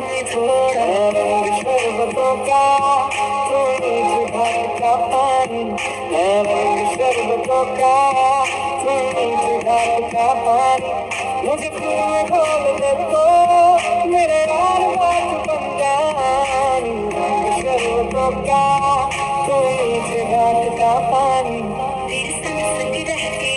थोड़ा रंग शरबतों का, तू मीठ घाट का पानी है रंग शरबतों का, तू मीठ घाट का पानी। मुझे फूल में घोल दे तो मेरे यार बात बन जानी, रंग शरबतों का, तू मीठ घाट का पानी। तेरे संग संग रह के